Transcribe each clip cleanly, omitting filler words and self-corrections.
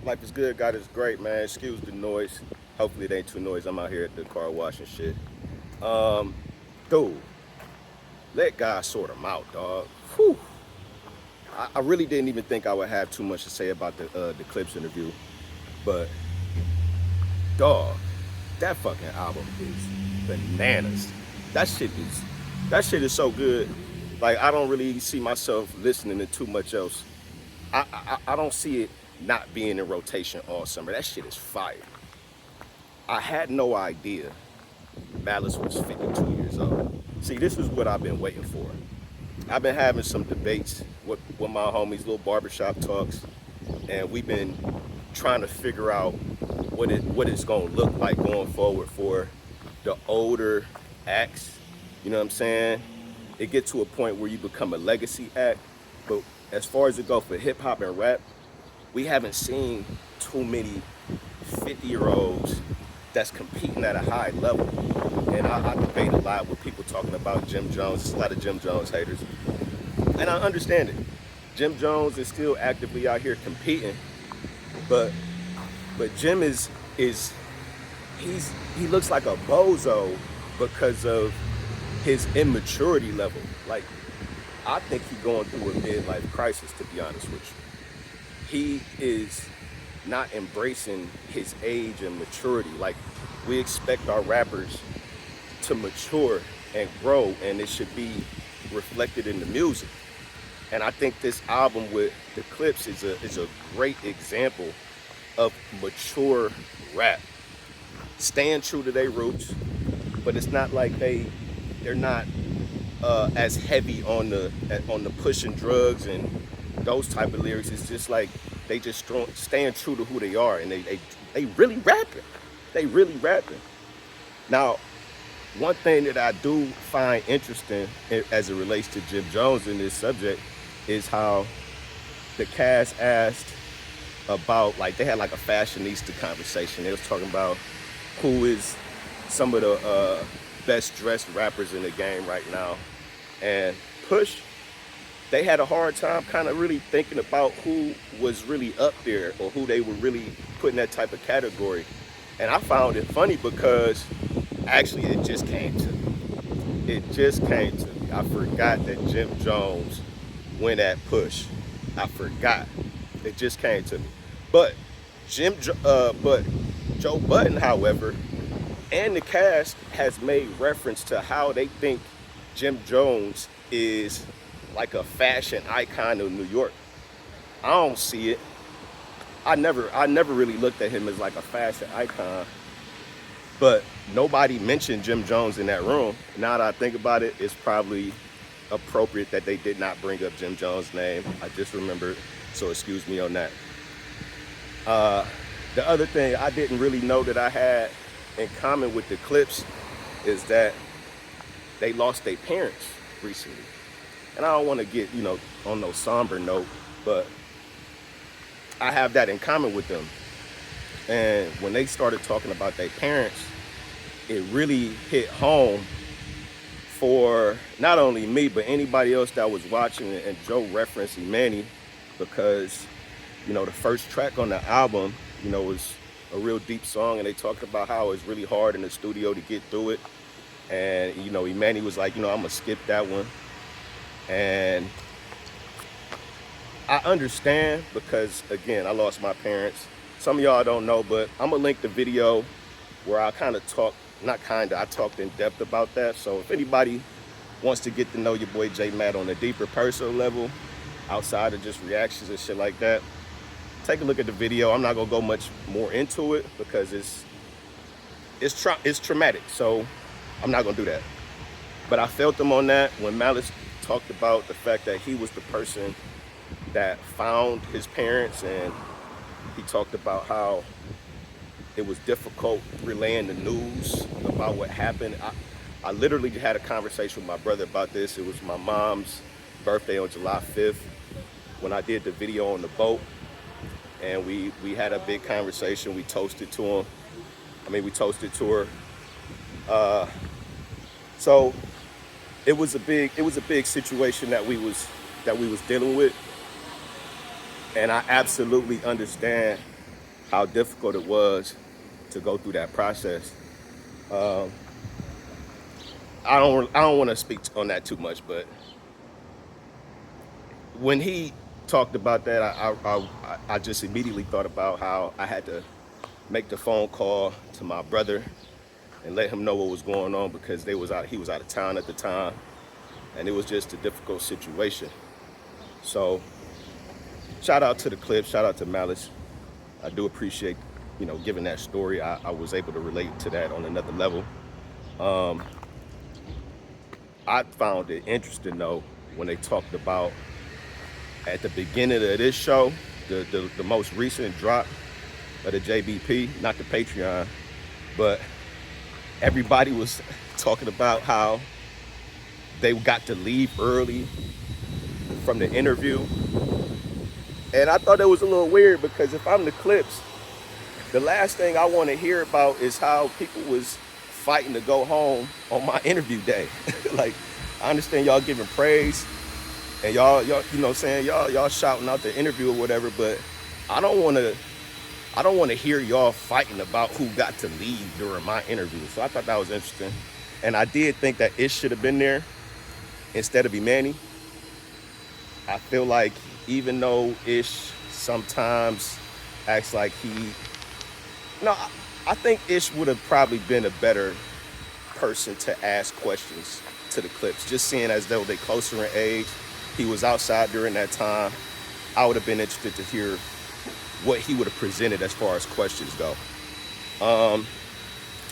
Life is good, God is great, man. Excuse the noise. Hopefully it ain't too noisy. I'm out here at the car wash and shit. Um, Dude, let God sort them out, dog. Whew. I really didn't even think I would have too much to say about the Clipse interview, but dog, that fucking album is bananas. That shit is so good. Like I don't really see myself listening to too much else. I don't see it not being in rotation all summer. That shit is fire. I had no idea Malice was 52 years old. See, this is what I've been waiting for. I've been having some debates with my homies, little barbershop talks, and we've been trying to figure out what it's gonna look like going forward for the older acts. You know what I'm saying? It gets to a point where you become a legacy act, but as far as it goes for hip hop and rap, we haven't seen too many 50-year-olds that's competing at a high level. And I debate a lot with people talking about Jim Jones. There's a lot of Jim Jones haters. And I understand it. Jim Jones is still actively out here competing, but Jim he looks like a bozo because of his immaturity level. Like I think he's going through a midlife crisis, to be honest with you. He is not embracing his age and maturity. Like we expect our rappers to mature and grow, and it should be reflected in the music. And I think this album with the Clipse is a great example of mature rap, staying true to their roots, but it's not like they're not as heavy on the pushing drugs and those type of lyrics. It's just like they just staying true to who they are, and they really rapping. They really rapping. Now, one thing that I do find interesting as it relates to Jim Jones in this subject is how the cast asked about, like, they had like a fashionista conversation. They was talking about who is some of the best dressed rappers in the game right now. And Push, they had a hard time kind of really thinking about who was really up there or who they were really putting that type of category. And I found it funny because actually it just came to me. It just came to me. I forgot that Jim Jones went at Push. I forgot. It just came to me. But but Joe Budden, however, and the cast has made reference to how they think Jim Jones is like a fashion icon of New York. I don't see it. I never really looked at him as like a fashion icon, but nobody mentioned Jim Jones in that room. Now that I think about it, it's probably appropriate that they did not bring up Jim Jones' name. I just remembered, so excuse me on that. The other thing I didn't really know that I had in common with the Clipse is that they lost their parents recently. And I don't want to get, on no somber note, but I have that in common with them. And when they started talking about their parents, it really hit home for not only me, but anybody else that was watching. And Joe referenced Imani because, the first track on the album, was a real deep song. And they talked about how it's really hard in the studio to get through it. And, Imani was like, I'm going to skip that one. And I understand because, again, I lost my parents. Some of y'all don't know, but I'm going to link the video where I I talked in depth about that. So if anybody wants to get to know your boy J Matt on a deeper personal level, outside of just reactions and shit like that, take a look at the video. I'm not going to go much more into it because it's traumatic. So I'm not going to do that. But I felt them on that when Malice talked about the fact that he was the person that found his parents, and he talked about how it was difficult relaying the news about what happened. I literally had a conversation with my brother about this. It was my mom's birthday on July 5th when I did the video on the boat, and we had a big conversation. We toasted to her. So it was a big situation that we was dealing with. And I absolutely understand how difficult it was to go through that process. I don't want to speak on that too much, but when he talked about that, I just immediately thought about how I had to make the phone call to my brother and let him know what was going on, because he was out of town at the time, and it was just a difficult situation. So shout out to the Clipse, shout out to Malice. I do appreciate, giving that story. I was able to relate to that on another level. I found it interesting though when they talked about at the beginning of this show, the most recent drop of the JBP, not the Patreon, but everybody was talking about how they got to leave early from the interview. And I thought that was a little weird, because if I'm the Clipse, the last thing I want to hear about is how people was fighting to go home on my interview day. Like, I understand y'all giving praise and y'all y'all shouting out the interview or whatever, but I don't want to hear y'all fighting about who got to leave during my interview. So I thought that was interesting. And I did think that it should have been there instead of Imani. I feel like even though Ish sometimes acts like I think Ish would have probably been a better person to ask questions to the Clipse, just seeing as though they closer in age. He was outside during that time. I would have been interested to hear what he would have presented as far as questions go.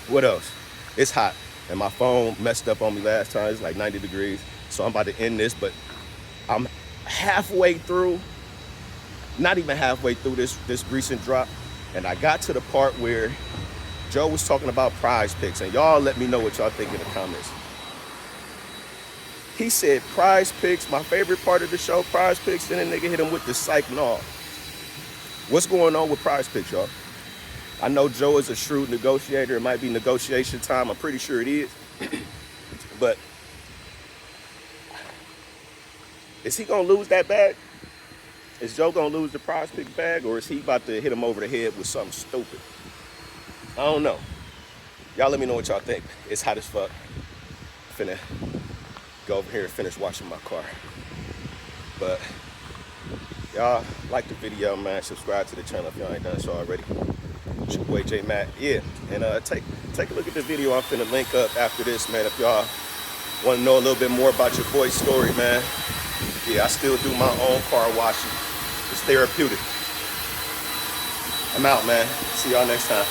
What else? It's hot, and my phone messed up on me last time. It's like 90 degrees, so I'm about to end this, but I'm halfway through, not even halfway through this recent drop, and I got to the part where Joe was talking about prize picks, and y'all let me know what y'all think in the comments. He said prize picks, my favorite part of the show, prize picks, then the nigga hit him with the psych and all. What's going on with prize picks, y'all? I know Joe is a shrewd negotiator. It might be negotiation time. I'm pretty sure it is. But is he gonna lose that bag? Is Joe gonna lose the prize pick bag, or is he about to hit him over the head with something stupid? I don't know. Y'all let me know what y'all think. It's hot as fuck. Finna go over here and finish washing my car. But y'all like the video, man. Subscribe to the channel if y'all ain't done so already. It's your boy J Matt. Yeah, and take a look at the video I'm finna link up after this, man. If y'all want to know a little bit more about your boy's story, man. Yeah, I still do my own car washing. It's therapeutic. I'm out, man. See y'all next time.